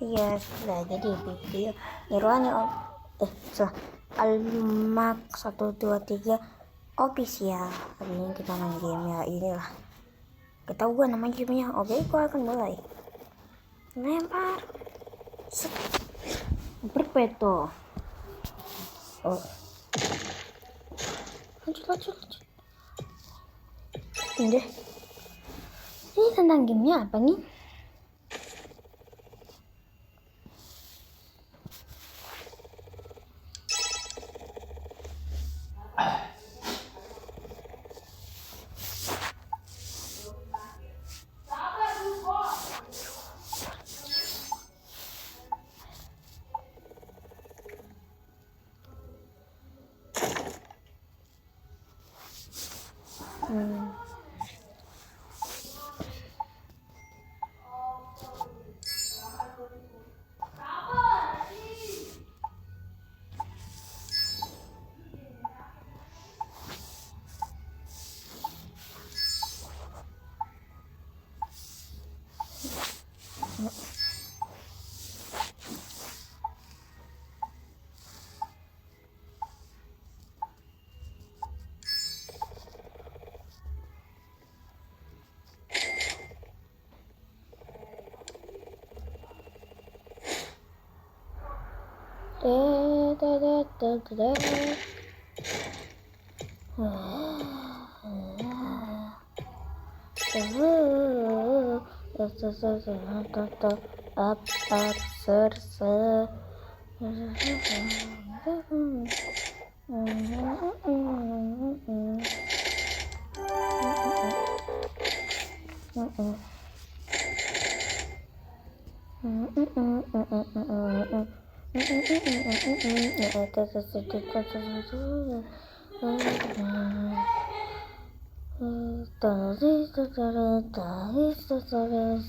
Iya, sudah jadi video Nirwana Almak 123 official. Hari ini kita main game ya, inilah ketahuan nama gamenya. Oke, aku akan mulai lempar berpeto. Oh, lanjut. Ini tentang gamenya apa nih?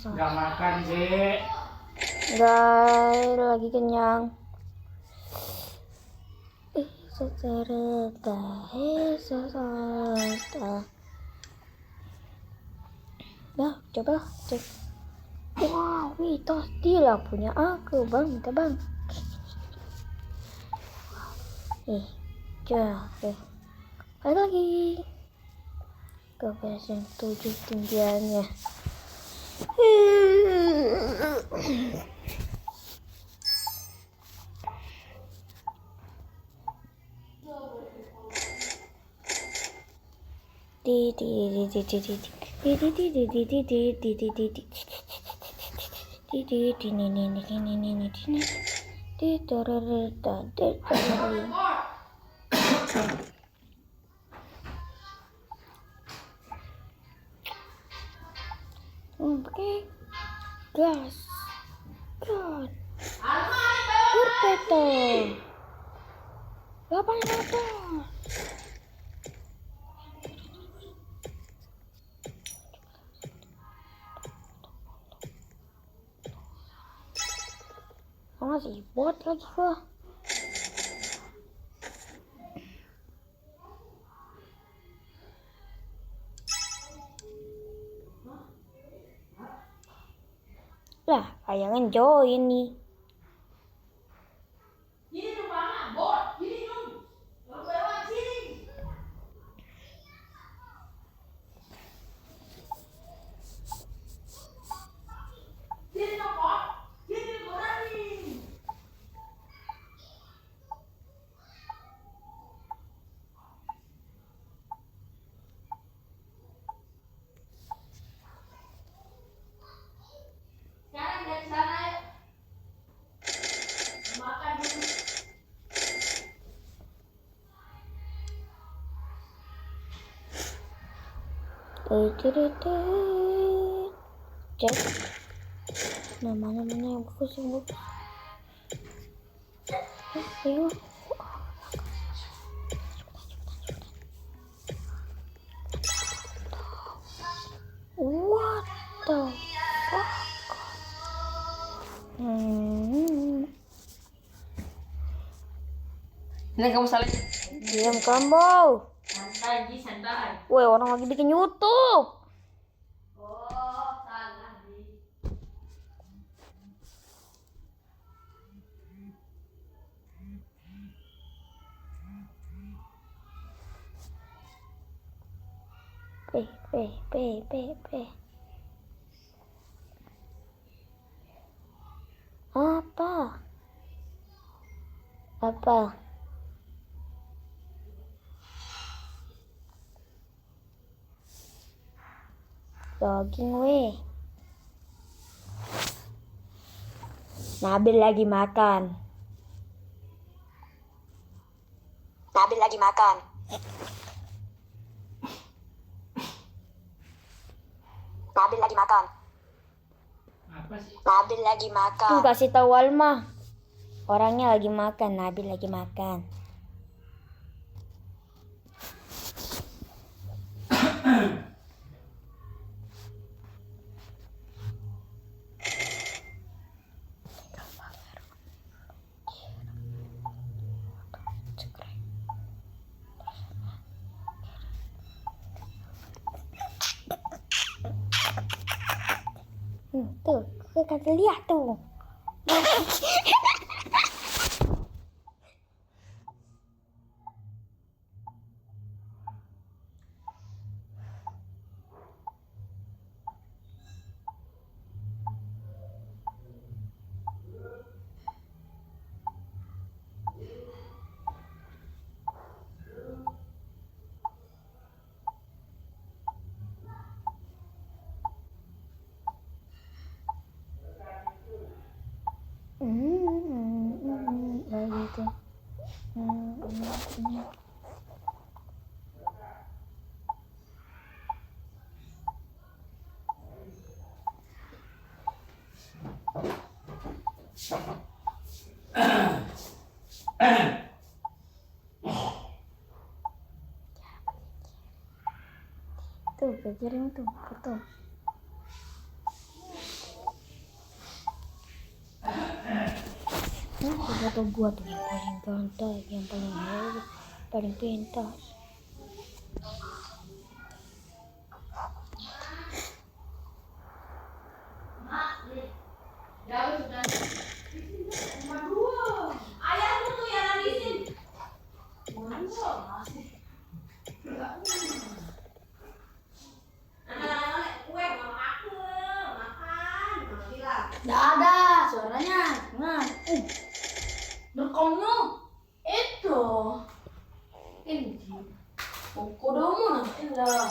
Gak makan sih. Guys, lagi kenyang. Nah, coba cek. Wow, mitos dia punya aku, bang. Minta bang. Oke. Balik lagi ke versi 7 tinggiannya. Oke, gas, god, berpeto, 800. Masih bot lagi gua. Lah, kayangan join nih. Cek mana yang bagus ayo. What the fuck? Ini kamu saling. Diam kamu. Santai. Woi, orang lagi bikin YouTube. Oh, salah. P. Apa? Jogging weh. Nabil lagi makan. Nabil lagi makan. Apa sih? Nabil lagi makan. Tuh kasih tahu Alma. Orangnya lagi makan. Nabil lagi makan. Tuh, gue kagak lihat tuh. Gitu. Tuh, kejaring tuh, foto. Foto gua tuh yang paling ganteng, yang paling hebat, paling pintar. Ayahmu tuh yang ngabisin. Nggak ada suaranya. Nah, berkomno itu ini kodomo nah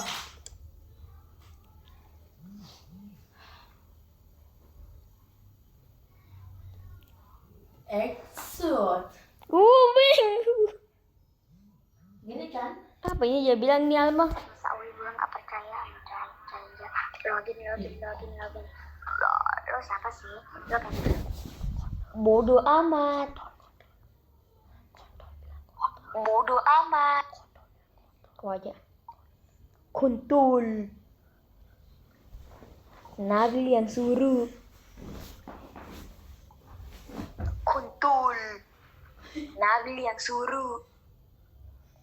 Exot. Bingung. Gini kan? Apa ini dia bilang nih Alma? Sauli bilang gak percaya. Login. Lo siapa sih? Lo kan Bodoh amat. Kau aja. Kuntul. Nabil yang suruh.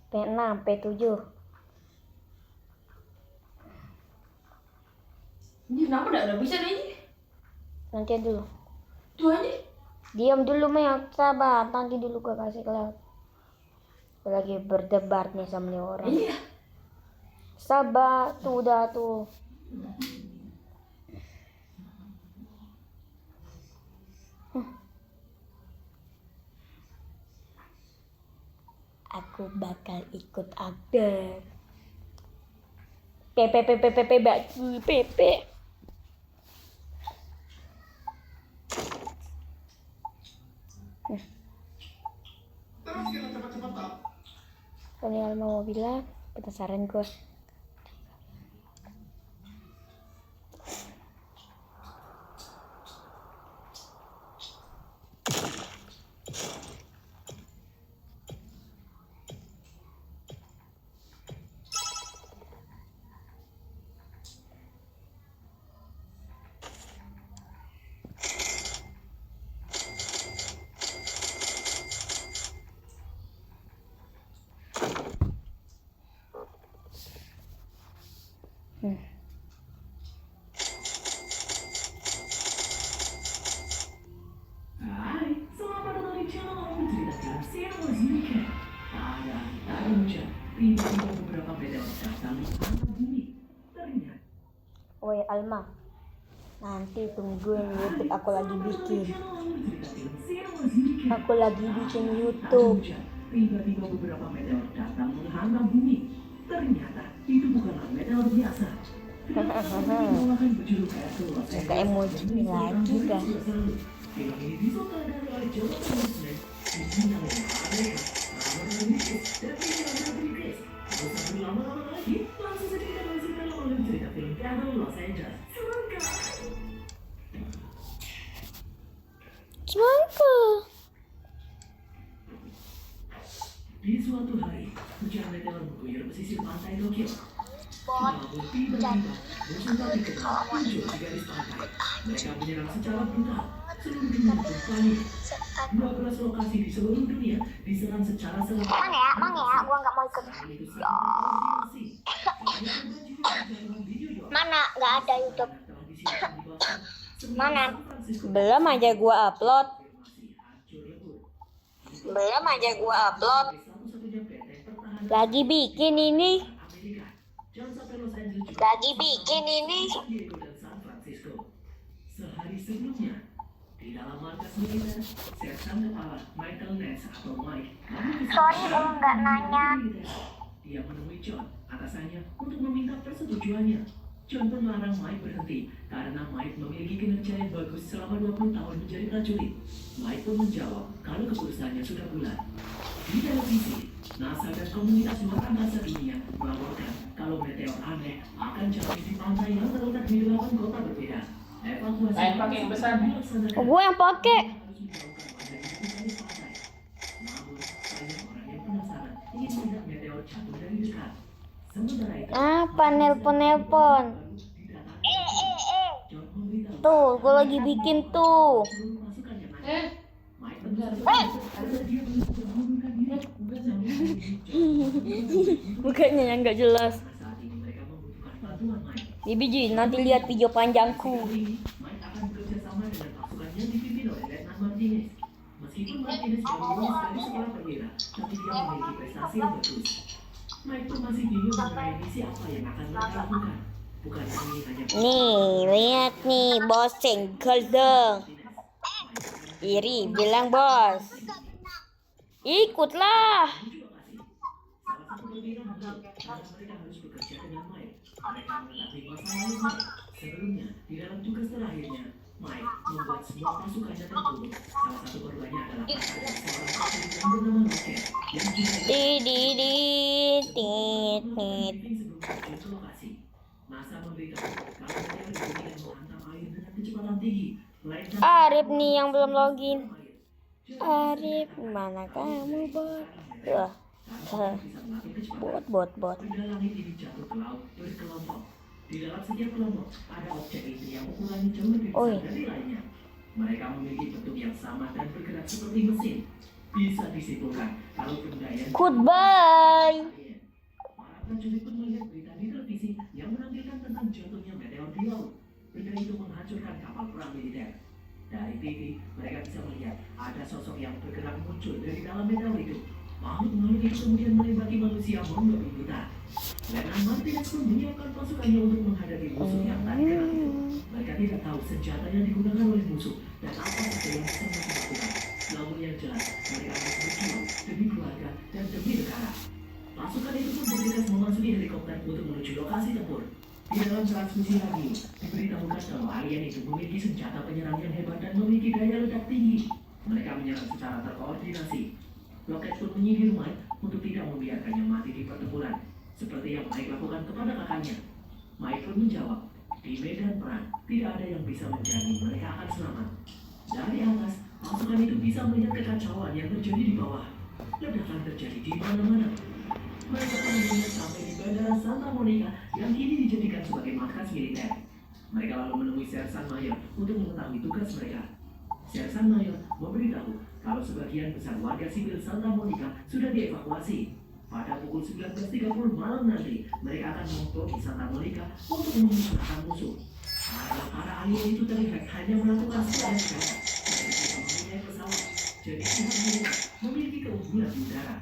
P6, P7. Ini kenapa udah bisa nih? Nanti dulu. Tuh aja. Diam dulu Mel, sabar. Nanti dulu gue kasih kelas. Gue lagi berdebat nih sama nih orang. Iya. Sabar, tuh udah tuh. Aku bakal ikut aktor. PP. Ini Alma mau bilang, penasaran gue. Hai, selamat datang di channel aku cerita Cielo Zika. Ada hujan, tiba-tiba beberapa beda macam sambil bumi. Alma. Nanti tungguin YouTube aku lagi bikin. Aku lagi bikin YouTube. Tiba-tiba beberapa meteor datang menghantam bumi. Ternyata itu bukanlah meteor biasa. Ada emoji lagi kan? Film ini disutradari oleh Jonathan Nolan, dibintangi oleh Amerika, Rahman Rodriguez, dan Emiliano Rodriguez. Tidak usah berlama-lama lagi, langsung saja kita masuk dalam alur cerita film Battle Los Angeles. Semangka. Di suatu hari, hujan meteor mengguyur pesisir pantai Tokyo. Bot Namun tiba-tiba, musuh tapi kenal muncul di garis pantai. Mereka menyerang secara brutal. Seluruh dunia pun panik. 12 lokasi di seluruh dunia diserang secara serentak. Mang ya, gua nggak mau ikut. Mana? Nggak ada YouTube. Mana? Belum aja gua upload. Lagi bikin ini. Sehari sebelumnya, di dalam markas militer, Sersan Kepala Michael Ness atau Mike. Sorry kalau nggak nanya. Dia menemui John, atasannya, untuk meminta persetujuannya. John pun melarang Mike berhenti karena Mike memiliki kinerja yang bagus selama 20 tahun menjadi prajurit. Mike pun menjawab kalau keputusannya sudah bulat. Di televisi, NASA dan komunitas luar angkasa dunia melaporkan kalau meteor aneh akan jatuh di pantai yang terletak di 8 kota berbeda. Evakuasi pakai yang besar. dilaksanakan. Gua yang pakai. Namun, banyak orang yang penasaran ingin melihat meteor jatuh dari dekat. Sementara itu, Apa nelpon? John memberitahu Tuh, gua lagi bikin tuh. seluruh pasukan yang ada. Eh, Mike tentu saja karena dia belum mengundurkan diri. Bukannya yang nggak jelas. Saat ini mereka membutuhkan bantuan Mike. Di biji, nanti lihat video panjangku. Mike akan bekerja sama dengan pasukan yang dipimpin oleh Letnan Martinez. Meskipun Martinez baru lulus dari sekolah perwira, tapi dia memiliki prestasi yang bagus. Mike pun masih bingung mengenai misi apa yang akan mereka lakukan. Bukan ini hanya Nih, lihat nih, bos cengkel dong. Iri, bilang bos. Ikutlah. Salah satu perwira menang karena mereka harus bekerja dengan Mike. Mereka menghadapi masa lalu Mike. Sebelumnya, di dalam tugas terakhirnya, Mike membuat semua pasukannya terpuruk. Salah satu korbannya adalah pasangan seorang prajurit yang bernama Rocket yang juga Tit. sebelum terjun ke lokasi. NASA memberitahu kalau meteor itu tidak menghantam air dengan kecepatan tinggi, melainkan Arif nih yang belum login. Arif, mana kamu bot? Wah, bisa melatih kecepatan. bot. Benda langit ini jatuh ke laut berkelompok. Di dalam setiap kelompok ada objek itu yang ukurannya jauh lebih Oi. besar dari lainnya. Mereka memiliki bentuk yang sama dan bergerak seperti mesin. Bisa disimpulkan kalau benda yang Goodbye. para prajurit pun melihat berita di televisi yang menampilkan tentang jatuhnya meteor di laut. Benda itu menghancurkan kapal perang militer. Dari TV, mereka bisa melihat ada sosok yang bergerak muncul dari dalam meteor itu. Makhluk-makhluk itu kemudian menembaki manusia membabi buta. Letnan Martinez pun menyiapkan pasukannya untuk menghadapi musuh yang tak dikenal itu. Mereka tidak tahu senjata yang digunakan oleh musuh dan apa saja yang bisa mereka lakukan. Namun yang jelas, mereka harus berjuang demi keluarga dan demi negara. Pasukan itu pun bergegas memasuki helikopter untuk menuju lokasi tempur. Di dalam transmisi radio, diberitahukan kalau alien itu memiliki senjata penyerang yang hebat dan memiliki daya ledak tinggi. Mereka menyerang secara terkoordinasi. Rocket pun menyihir Mike untuk tidak membiarkannya mati di pertempuran, seperti yang Mike lakukan kepada kakaknya. Mike pun menjawab, di medan perang tidak ada yang bisa menjamin mereka akan selamat. Dari atas, pasukan itu bisa melihat kekacauan yang terjadi di bawah. Ledakan terjadi di mana-mana. Mereka pun melihat sampai di Bandara Santa Monica yang kini dijadikan sebagai markas militer. Mereka lalu menemui Sersan Mayor untuk mengetahui tugas mereka. Sersan Mayor memberitahu kalau sebagian besar warga sipil Santa Monica sudah dievakuasi. Pada pukul 19.30 malam nanti, mereka akan membom di Santa Monica untuk memusnahkan musuh. Para alien itu terlihat hanya melakukan serangan udara. Mereka tidak mempunyai pesawat, jadi pihak mereka memiliki keunggulan di udara.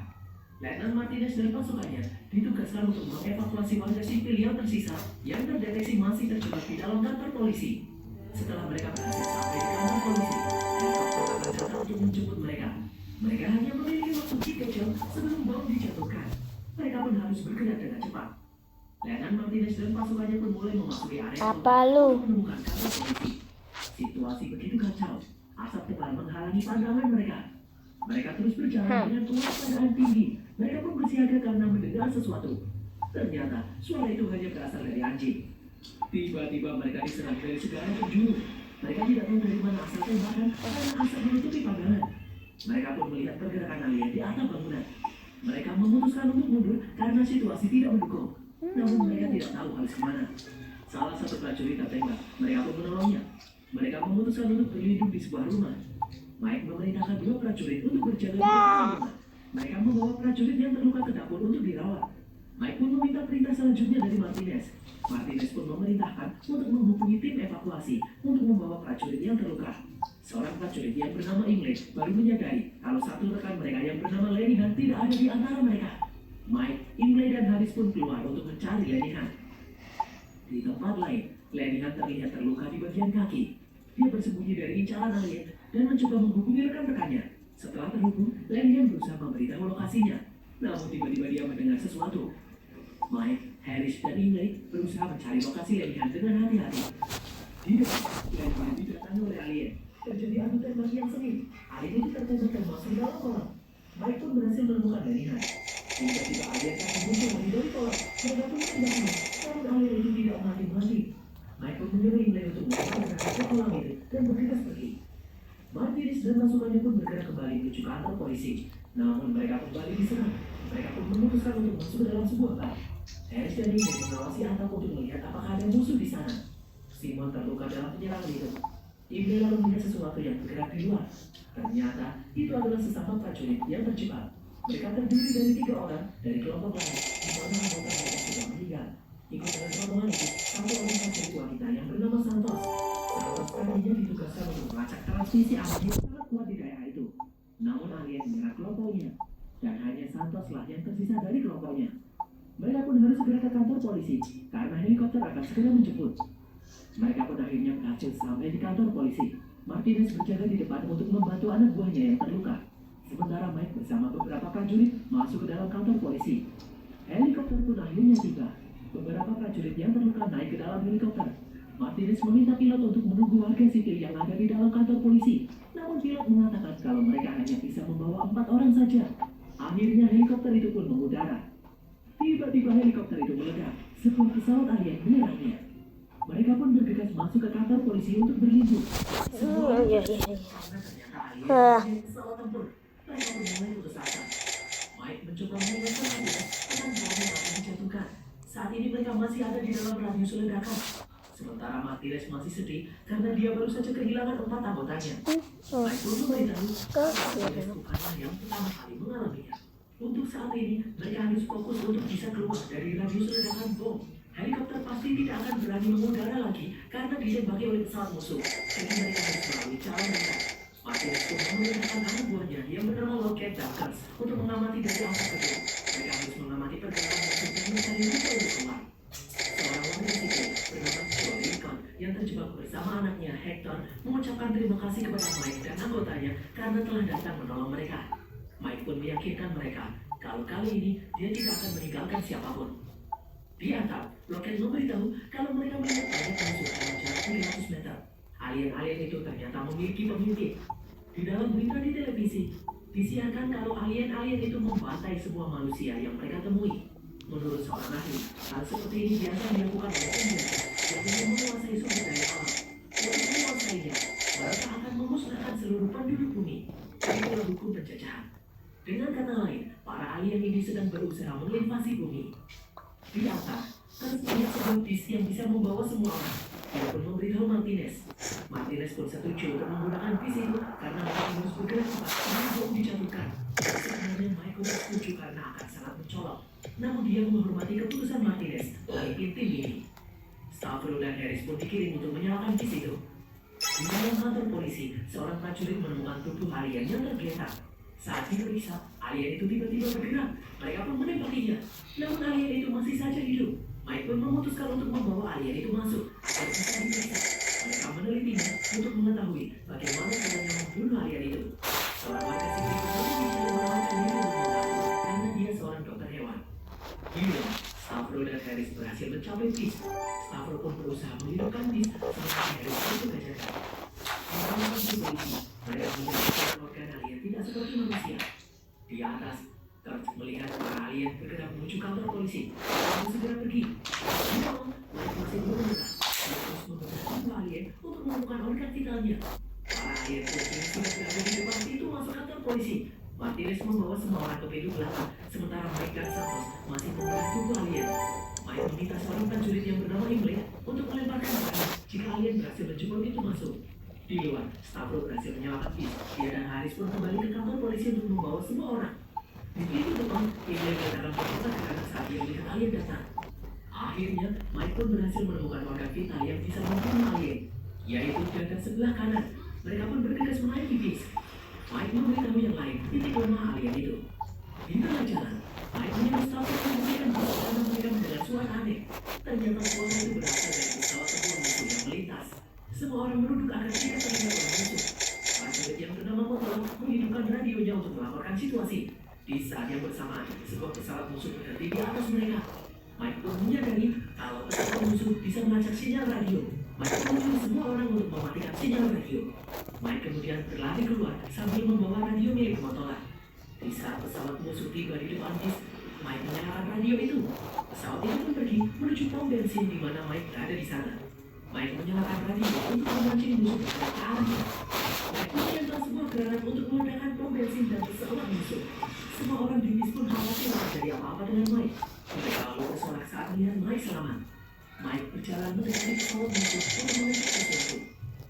Letnan Martinez dan pasukannya ditugaskan untuk mengevakuasi warga sipil yang tersisa yang terdeteksi masih terjebak di dalam kantor polisi. Setelah mereka berhasil sampai di kantor polisi, helikopter akan datang untuk menjemput mereka. Mereka hanya memiliki waktu 3 jam sebelum bom dijatuhkan. Mereka pun harus bergerak dengan cepat. Letnan Martinez dan pasukannya pun mulai memasuki area Apa lu? untuk menemukan kantor polisi. Situasi begitu kacau, asap tebal menghalangi pandangan mereka. Mereka terus berjalan dengan kewaspadaan tinggi. Mereka pun bersiaga karena mendengar sesuatu. Ternyata suara itu hanya berasal dari anjing. Tiba-tiba mereka diserang dari segala penjuru. Mereka tidak tahu dari mana asal tembakan karena asap menutupi pandangan. Mereka pun melihat pergerakan alien di atap bangunan. Mereka memutuskan untuk mundur karena situasi tidak mendukung. Namun mereka tidak tahu harus kemana. Salah satu prajurit tertembak. Mereka pun menolongnya. Mereka memutuskan untuk berlindung di sebuah rumah. Mike memerintahkan 2 prajurit untuk berjaga di belakang rumah. Mereka membawa prajurit yang terluka ke dapur untuk dirawat. Mike pun meminta perintah selanjutnya dari Martinez. Martinez pun memerintahkan untuk menghubungi tim evakuasi untuk membawa prajurit yang terluka. Seorang prajurit yang bernama Ingley baru menyadari kalau satu rekan mereka yang bernama Lenihan tidak ada di antara mereka. Mike, Ingley, dan Harris pun keluar untuk mencari Lenihan. Di tempat lain, Lenihan terlihat terluka di bagian kaki. Dia bersembunyi dari incaran alien dan mencoba menghubungi rekan-rekannya. Setelah terhubung, Lenihan berusaha memberitahu lokasinya. Namun tiba-tiba dia mendengar sesuatu. Mike, Harris, dan Ingley berusaha mencari lokasi Lenihan dengan hati-hati. Di depan, Lenihan didatangi oleh alien. Terjadi adu tembak yang sengit. Alien itu tertembak dan masuk ke dalam kolam. Mike pun berhasil menemukan Lenihan. Tiba-tiba alien kaki muncul dari kolam. Mereka pun tembaknya. Namun alien itu tidak mati-mati. Mike pun menyuruh Ingley untuk mengevakuasi ke kolam itu dan bergegas pergi. Martinez dan pasukannya pun bergerak kembali menuju kantor polisi. Namun mereka kembali diserang. Mereka pun memutuskan untuk masuk ke dalam sebuah bar. Harris dan Ingley mengawasi atap untuk melihat apakah ada musuh di sana. Simon terluka dalam penyerangan itu. Ingley lalu melihat sesuatu yang bergerak di luar. Ternyata itu adalah sesama prajurit yang terjebak. Mereka terdiri dari 3 orang dari kelompok lain, di mana anggota mereka sudah meninggal. Ikut dengan rombongan itu, satu orang prajurit wanita yang bernama Santos. Santos tadinya ditugaskan untuk melacak transmisi alien yang sangat kuat di daerah itu. Namun alien menyerang kelompoknya, dan hanya Santos lah yang tersisa dari kelompoknya. Mereka pun harus segera ke kantor polisi, karena helikopter akan segera menjemput. Mereka pun akhirnya berhasil sampai di kantor polisi. Martinez berjaga di depan untuk membantu anak buahnya yang terluka. Sementara Mike bersama beberapa prajurit masuk ke dalam kantor polisi. Helikopter pun akhirnya tiba. Beberapa prajurit yang terluka naik ke dalam helikopter. Martinez meminta pilot untuk menunggu warga sipil yang ada di dalam kantor polisi. Namun pilot mengatakan kalau mereka hanya bisa membawa 4 orang saja. Akhirnya helikopter itu pun mengudara. Tiba-tiba helikopter itu meledak. Sebuah pesawat alien menyerangnya. Mereka pun bergegas masuk ke kantor polisi untuk berlindung. Karena ternyata alien pesawat tempur. Mereka pun mulai putus asa. Mike mencoba mengingatkan Martinez tentang bom yang akan dijatuhkan. Saat ini mereka masih ada di dalam radius ledakan. Sementara Martinez masih sedih karena dia baru saja kehilangan 4 anggotanya. Mike pun memberitahu Martinez bukanlah yang pertama kali mengalaminya. Untuk saat ini, mereka harus fokus untuk bisa keluar dari radius ledakan bom. Helikopter pasti tidak akan berani mengudara lagi karena ditembaki oleh pesawat musuh. Jadi mereka harus melalui jalan darat. Martinez pun memerintahkan anak buahnya yang bernama Lockheed Dunkers untuk mengamati dari atas gedung. Mereka harus mengamati pergerakan musuh dan mencari rute untuk keluar. Seorang warga sipil bernama Joe Lincoln yang terjebak bersama anaknya Hector mengucapkan terima kasih kepada Mike dan anggotanya karena telah datang menolong mereka. Mike pun meyakinkan mereka kalau kali ini dia tidak akan meninggalkan siapapun. Di atap, Lockheed memberitahu kalau mereka melihat banyak musuh dalam jarak 300 meter. Alien-alien itu ternyata memiliki pemimpin. Di dalam berita di televisi, disiarkan kalau alien-alien itu membantai semua manusia yang mereka temui. Menurut seorang ahli, hal seperti ini biasa dilakukan oleh penjajah yang ingin menguasai sumber daya alam. Untuk menguasainya, mereka akan memusnahkan seluruh penduduk bumi. Itulah hukum penjajahan. Dengan kata lain, para alien ini sedang berusaha menginvasi bumi. Di atas, tersedia sebuah bis yang bisa membawa semua orang. Dia pun memberitahu Martinez. Martinez pun setuju untuk menggunakan bis itu karena mereka harus bergerak cepat sebelum bom dijatuhkan. Sebenarnya Michael setuju karena akan sangat mencolok. Namun dia menghormati keputusan Martinez memimpin tim ini. Stavro dan Harris pun dikirim untuk menyalakan bis itu. Di dalam kantor polisi, seorang prajurit menemukan tubuh alien yang tergeletak. Saat diperiksa, alien itu tiba-tiba bergerak. Mereka pun menembakinya. Namun alien itu masih saja hidup. Mike pun memutuskan untuk membawa alien itu masuk agar bisa diperiksa. Mereka menelitinya untuk mengetahui bagaimana caranya membunuh alien itu. Seorang warga sipil itu bisa menawarkan diri untuk membantu karena dia seorang dokter hewan. Gila, Stavro dan Harris berhasil mencapai bis. Stavro pun berusaha menghidupkan bis sementara Harris itu kejaran. Menggunakan polisi, mereka menemukan organ alien tidak seperti manusia. Di atas, Kurt melihat para alien bergerak menuju kantor polisi. Lalu segera pergi. Namun, Mike masih belum menyerah. Dia terus membedah tubuh alien untuk menemukan organ vitalnya. Para alien polisi sudah berada di depan pintu masuk kantor polisi. Martinez membawa semua orang ke pintu belakang, sementara Mike dan Santos masih membedah tubuh alien. Mike meminta seorang prajurit yang bernama Imlay untuk melemparkan barang jika alien berhasil menjebol pintu masuk. Di luar, Stavro berhasil menyelamatkan bis. Dia dan Harris pun kembali ke kantor polisi untuk membawa semua orang. Di pintu depan, Imlay mengatakan perkosa karena saat dia melihat alien datang. Akhirnya, Mike pun berhasil menemukan organ vital yang bisa membunuh alien, yaitu dada sebelah kanan. Mereka pun bergegas menaiki bis. Mike memberitahu yang lain titik lemah alien itu. Di tengah jalan, Mike menyuruh Stavro menghentikan bis karena mereka mendengar suara aneh. Ternyata suara itu berasal dari pesawat tempur musuh yang melintas. Semua orang merunduk agar tidak terlihat orang musuh. Prajurit yang bernama Motor menghidupkan radionya untuk melaporkan situasi. Di saat yang bersamaan, sebuah pesawat musuh berhenti di atas mereka. Mike pun menyadari kalau pesawat musuh bisa melacak sinyal radio. Mike pun menyuruh semua orang untuk mematikan sinyal radio. Mike kemudian berlari keluar sambil membawa radio milik Motola. Di saat pesawat musuh tiba di depan bis, Mike menyalakan radio itu. Pesawat itu pun pergi menuju pom bensin di mana Mike berada di sana. Mike menyalakan radio untuk memancing musuh ke arahnya. Mike menempel sebuah granat untuk meledakkan pom bensin dan pesawat musuh. Semua orang di bis pun khawatir terjadi apa-apa dengan Mike. Mereka lalu bersorak saat melihat Mike selamat. Mike berjalan mendekati pesawat musuh untuk mengecek sesuatu.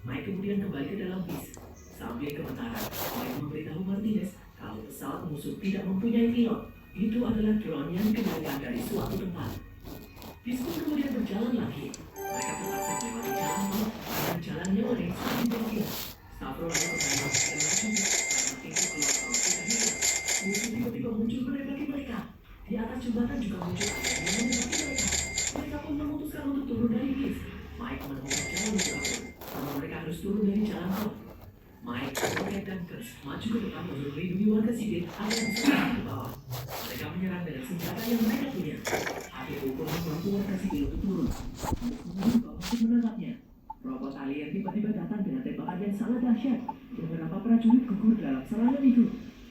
Mike kemudian kembali ke dalam bis. Sambil gemetar, Mike memberitahu Martinez kalau pesawat musuh tidak mempunyai pilot. Itu adalah drone yang dikendalikan dari suatu tempat. Bis pun kemudian berjalan lagi. Mereka terpaksa melewati jalan tol dan jalannya oleh saat berkira. Stavro lalu kembali dengan maju karena pintu keluar tol sudah hilang. Musuh tiba-tiba muncul menembaki mereka. Di atas jembatan juga muncul alien yang menembaki mereka. Mereka pun memutuskan untuk turun dari bis. Mike menemukan jalan untuk kabur, karena mereka harus turun dari jalan tol. Mike, Rocket, dan Kurt maju ke depan untuk melindungi warga sipil agar bisa turun ke bawah. Mereka menyerang dengan senjata yang mereka punya. Akhir pun membantu warga sipil untuk turun. Untuk menangkapnya. Robot alien tiba-tiba datang dengan tembakan yang sangat dahsyat. Beberapa prajurit gugur dalam serangan itu.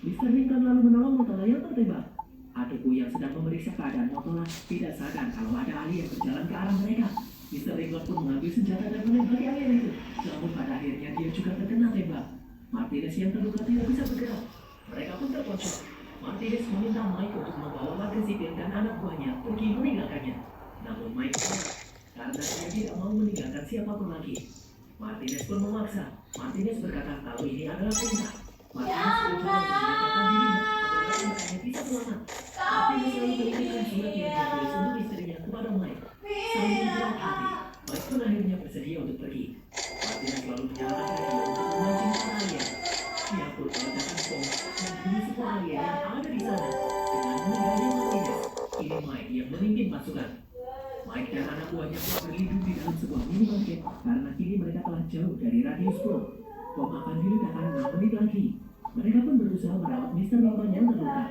Mr. Lincoln lalu menolong Motola yang tertembak. Adikku yang sedang memeriksa keadaan Motola tidak sadar kalau ada alien berjalan ke arah mereka. Mr. Lincoln pun mengambil senjata dan menembaki alien itu. Namun pada akhirnya dia juga terkena tembak. Martinez yang terluka tidak bisa bergerak. Mereka pun terpojok. Martinez meminta Mike untuk membawa warga sipil dan anak buahnya pergi meninggalkannya. Namun Mike menolak karena dia tidak mau meninggalkan siapapun lagi. Martinez pun memaksa. Martinez berkata kalau ini adalah perintah. Martinez berusaha untuk menyatakan dirinya agar anaknya bisa selamat. Martinez selalu memberikan surat yang ditulis untuk istrinya kepada Mike. Sambil berat hati, Mike pun akhirnya bersedia untuk pergi. Martinez selalu menyalakan radio untuk memancing para alien. Dia pun meletakkan bom dan bunuh semua alien yang ada di sana. Dengan meninggalnya Martinez, kini Mike yang memimpin pasukan. Mike dan anak buahnya pun berlindung di dalam sebuah minimarket karena kini mereka telah jauh dari radius bom. Bom akan diledakkan 6 menit lagi. Mereka pun berusaha merawat Mr. Lincoln yang terluka.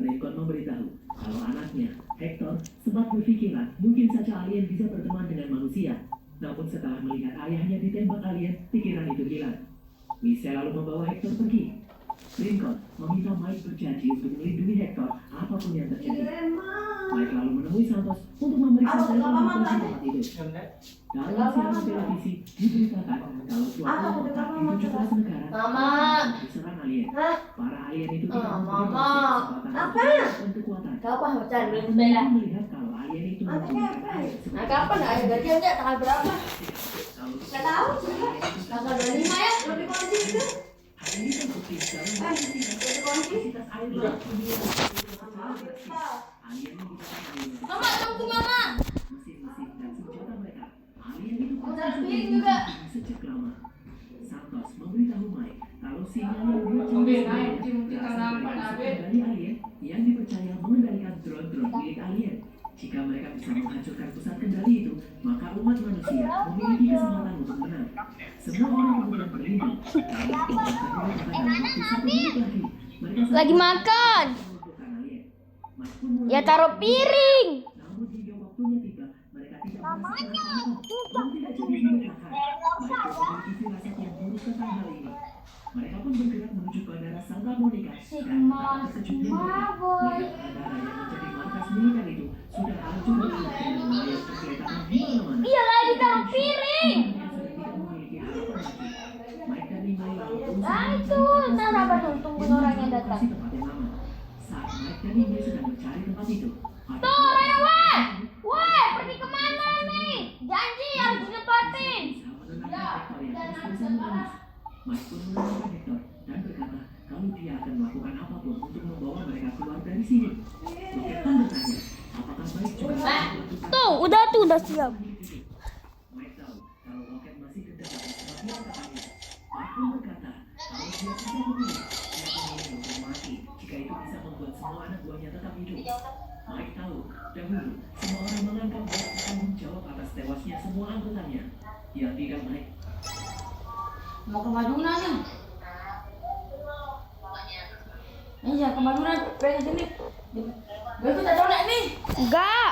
Lincoln memberitahu kalau anaknya, Hector, sempat berpikiran mungkin saja alien bisa berteman dengan manusia. Namun setelah melihat ayahnya ditembak alien, pikiran itu hilang. Michelle lalu membawa Hector pergi. Lincoln meminta Mike berjanji untuk melindungi Hector apapun yang terjadi. Mike lalu menemui Santos untuk memeriksa telepon kunci tempat itu. Dalam siaran televisi diberitakan kalau suatu kota di 17 negara diserang alien. Para alien itu tidak memberikan kesempatan dan kekuatan. Kapan hujan belum sepeda? Melihat kalau alien itu menggunakan air. Nah kapan air gajian dia tanggal berapa? Nggak tahu. Tanggal 25 ya? Lebih kunci itu. Hal ini terbukti dalam kapasitas air laut dunia. Alien menggunakan air. Mama tunggu mama. Mesin-mesin dan senjata mereka. Alien itu Juga. sejak lama. Santos memberitahu Mike kalau sinyal yang dia Kendali alien yang dipercaya mengendalikan drone-drone milik alien. Jika mereka bisa menghancurkan pusat kendali itu, maka umat manusia memiliki kesempatan untuk menang. Semua orang kemudian berlindung. Namun, pembuatan ini akan dalam waktu 1 menit lagi. Mereka Lagi makan. melumpuhkan alien. Mike pun mulai Ya taruh piring. namun hingga waktunya tiba, mereka tidak merasakan apa-apa dan tidak jadi diletakkan. Mereka memiliki firasat yang buruk tentang hal ini. Mereka pun bergerak menuju bandara Santa Monica dan betapa terkejutnya mereka. Melihat bandara yang menjadi markas militer itu sudah hancur dan melayang pergerakan di mana-mana. Iya lagi taruh piring. Mereka sudah tidak memiliki harapan lagi. Mike dan Nimai lalu berusaha Nah itu, mencari nah apa tuh? Tungguin orang yang datang. tempat yang aman. Saat Mike dan Nimai sedang mencari tempat itu, ada Tuh, Rewe. Woi, pergi kemana nih? Janji harus ditepatin. Mike pun menenangkan Hector dan berkata kalau dia akan melakukan apapun untuk membawa mereka keluar dari sini. Roket pun bertanya, apakah Mike juga akan melakukan Tuh, udah siap. Mike tahu kalau Roket masih dendam sebabnya katanya. Mike pun berkata kalau dia bisa memilih, dia memilih untuk mati jika itu bisa membuat semua anak buahnya tetap hidup. Mike tahu dahulu semua orang menganggap dia bertanggung jawab atas tewasnya semua anggotanya. Ya tidak, Mike. Mau ke Maduna nih. Iya, ke Maduna. Pengen sini. Gak kita donat nih. Enggak.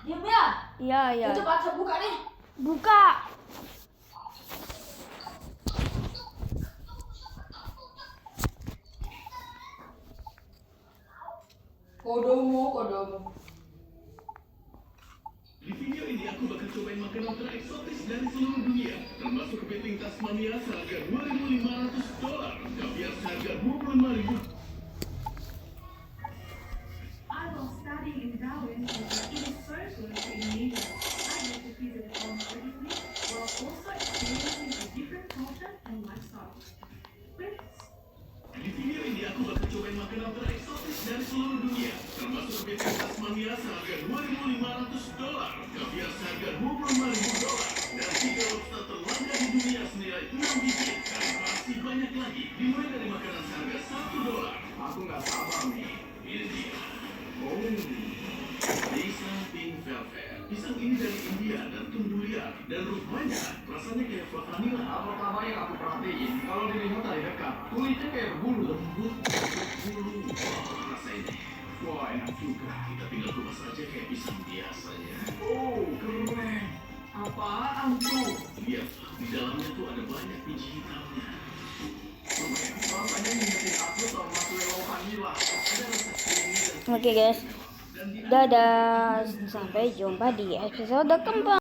Diam ya. Iya. Itu paksa buka nih. Buka. Kodomo. Di video ini aku bakal cobain makanan tereksotis dari seluruh dunia, termasuk kepiting Tasmania seharga $2.500, kaviar seharga $25.000. I was studying in Darwin, and it is so good for Indonesia. I get to visit it all beautifully, while also experiencing a different culture and lifestyle. Di video ini aku bakal cobain makanan tereksotis dari seluruh dunia, termasuk kepiting Tasmania seharga $2.500, kaviar seharga $25.000, dan 3 lobster terlangga di dunia senilai 6 biji, dan masih banyak lagi, dimulai dari makanan seharga $1. Aku nggak sabar nih. Ini dia. Pisang Pink Velvet. Pisang ini dari India dan tumbuh liar, dan rupanya rasanya kayak flat vanilla. Pertama yang aku perhatiin, kalau dilihat dari dekat, kulitnya kayak berbulu, lembut, berbulu. Wah, rasanya. Wah, enak juga. Kita tinggal kupas aja kayak pisang biasanya. Oh, keren. Apaan tuh? Lihatlah, di dalamnya tuh ada banyak biji hitamnya. Rasanya ngingetin aku sama marshmallow vanilla. Ada rasa creamy dan Oke guys. Dadah. Sampai jumpa di episode keempat.